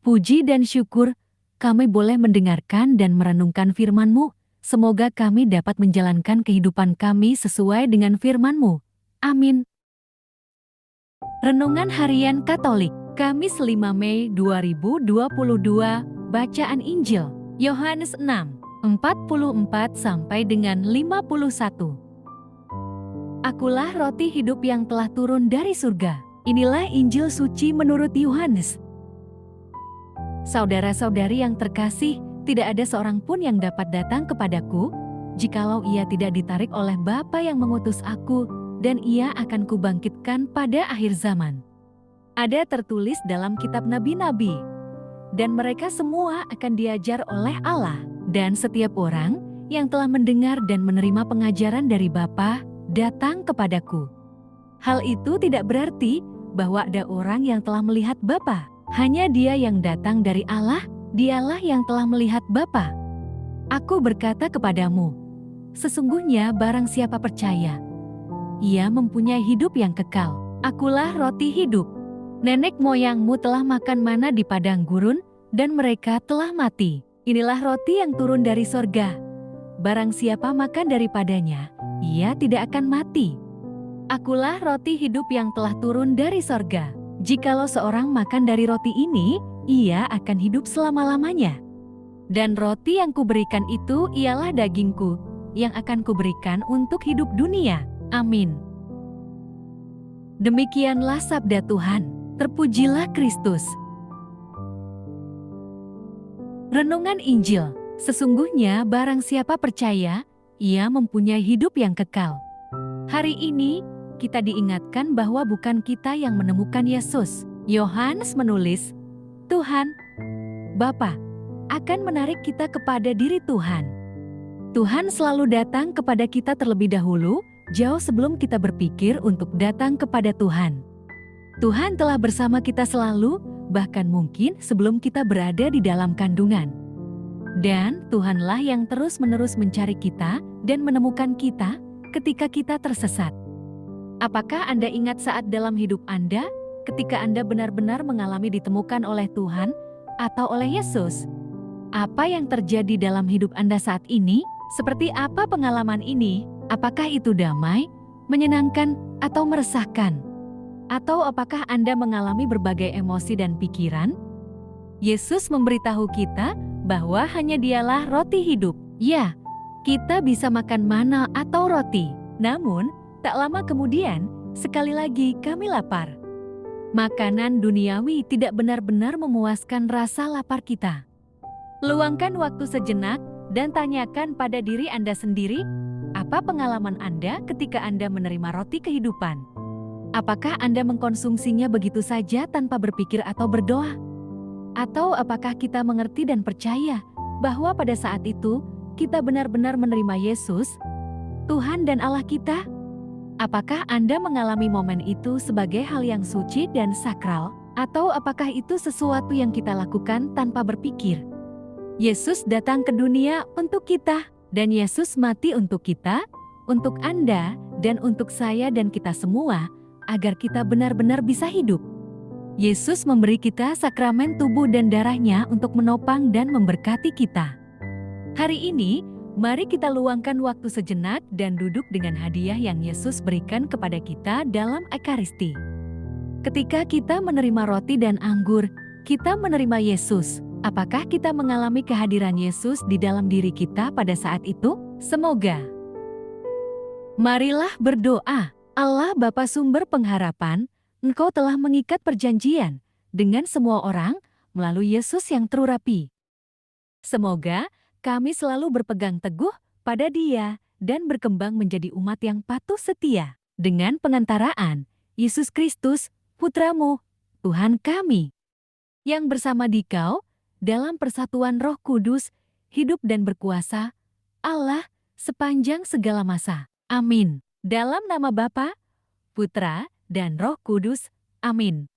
Puji dan syukur, kami boleh mendengarkan dan merenungkan firman-Mu. Semoga kami dapat menjalankan kehidupan kami sesuai dengan firman-Mu. Amin. Renungan Harian Katolik, Kamis 5 Mei 2022, Bacaan Injil, Yohanes 6, 44 sampai dengan 51. Akulah roti hidup yang telah turun dari surga. Inilah Injil suci menurut Yohanes. Saudara-saudari yang terkasih, tidak ada seorang pun yang dapat datang kepadaku, jikalau ia tidak ditarik oleh Bapa yang mengutus aku, dan ia akan kubangkitkan pada akhir zaman. Ada tertulis dalam kitab nabi-nabi, dan mereka semua akan diajar oleh Allah, dan setiap orang yang telah mendengar dan menerima pengajaran dari Bapa, datang kepadaku. Hal itu tidak berarti bahwa ada orang yang telah melihat Bapa. Hanya Dia yang datang dari Allah, Dialah yang telah melihat Bapa. Aku berkata kepadamu, sesungguhnya barang siapa percaya, ia mempunyai hidup yang kekal. Akulah roti hidup. Nenek moyangmu telah makan mana di padang gurun, dan mereka telah mati. Inilah roti yang turun dari sorga. Barang siapa makan daripadanya, ia tidak akan mati. Akulah roti hidup yang telah turun dari sorga. Jikalau seorang makan dari roti ini, ia akan hidup selama-lamanya. Dan roti yang kuberikan itu ialah dagingku, yang akan kuberikan untuk hidup dunia. Amin. Demikianlah sabda Tuhan. Terpujilah Kristus. Renungan Injil. Sesungguhnya barang siapa percaya, ia mempunyai hidup yang kekal. Hari ini, kita diingatkan bahwa bukan kita yang menemukan Yesus. Yohanes menulis, Tuhan, Bapa, akan menarik kita kepada diri Tuhan. Tuhan selalu datang kepada kita terlebih dahulu, jauh sebelum kita berpikir untuk datang kepada Tuhan. Tuhan telah bersama kita selalu, bahkan mungkin sebelum kita berada di dalam kandungan. Dan Tuhanlah yang terus-menerus mencari kita dan menemukan kita ketika kita tersesat. Apakah Anda ingat saat dalam hidup Anda, ketika Anda benar-benar mengalami ditemukan oleh Tuhan atau oleh Yesus? Apa yang terjadi dalam hidup Anda saat ini? Seperti apa pengalaman ini? Apakah itu damai, menyenangkan, atau meresahkan? Atau apakah Anda mengalami berbagai emosi dan pikiran? Yesus memberitahu kita bahwa hanya Dialah roti hidup. Ya, kita bisa makan mana atau roti. Namun, tak lama kemudian, sekali lagi kami lapar. Makanan duniawi tidak benar-benar memuaskan rasa lapar kita. Luangkan waktu sejenak dan tanyakan pada diri Anda sendiri, apa pengalaman Anda ketika Anda menerima roti kehidupan? Apakah Anda mengkonsumsinya begitu saja tanpa berpikir atau berdoa? Atau apakah kita mengerti dan percaya bahwa pada saat itu kita benar-benar menerima Yesus, Tuhan dan Allah kita? Apakah Anda mengalami momen itu sebagai hal yang suci dan sakral, atau apakah itu sesuatu yang kita lakukan tanpa berpikir? Yesus datang ke dunia untuk kita, dan Yesus mati untuk kita, untuk Anda, dan untuk saya dan kita semua, agar kita benar-benar bisa hidup. Yesus memberi kita sakramen tubuh dan darah-Nya untuk menopang dan memberkati kita. Hari ini, mari kita luangkan waktu sejenak dan duduk dengan hadiah yang Yesus berikan kepada kita dalam Ekaristi. Ketika kita menerima roti dan anggur, kita menerima Yesus. Apakah kita mengalami kehadiran Yesus di dalam diri kita pada saat itu? Semoga. Marilah berdoa. Allah Bapa sumber pengharapan, Engkau telah mengikat perjanjian dengan semua orang melalui Yesus yang terurapi. Semoga kami selalu berpegang teguh pada Dia dan berkembang menjadi umat yang patuh setia dengan pengantaraan Yesus Kristus, Putra-Mu, Tuhan kami, yang bersama Dikau dalam persatuan Roh Kudus, hidup dan berkuasa, Allah, sepanjang segala masa. Amin. Dalam nama Bapa, Putra, dan Roh Kudus. Amin.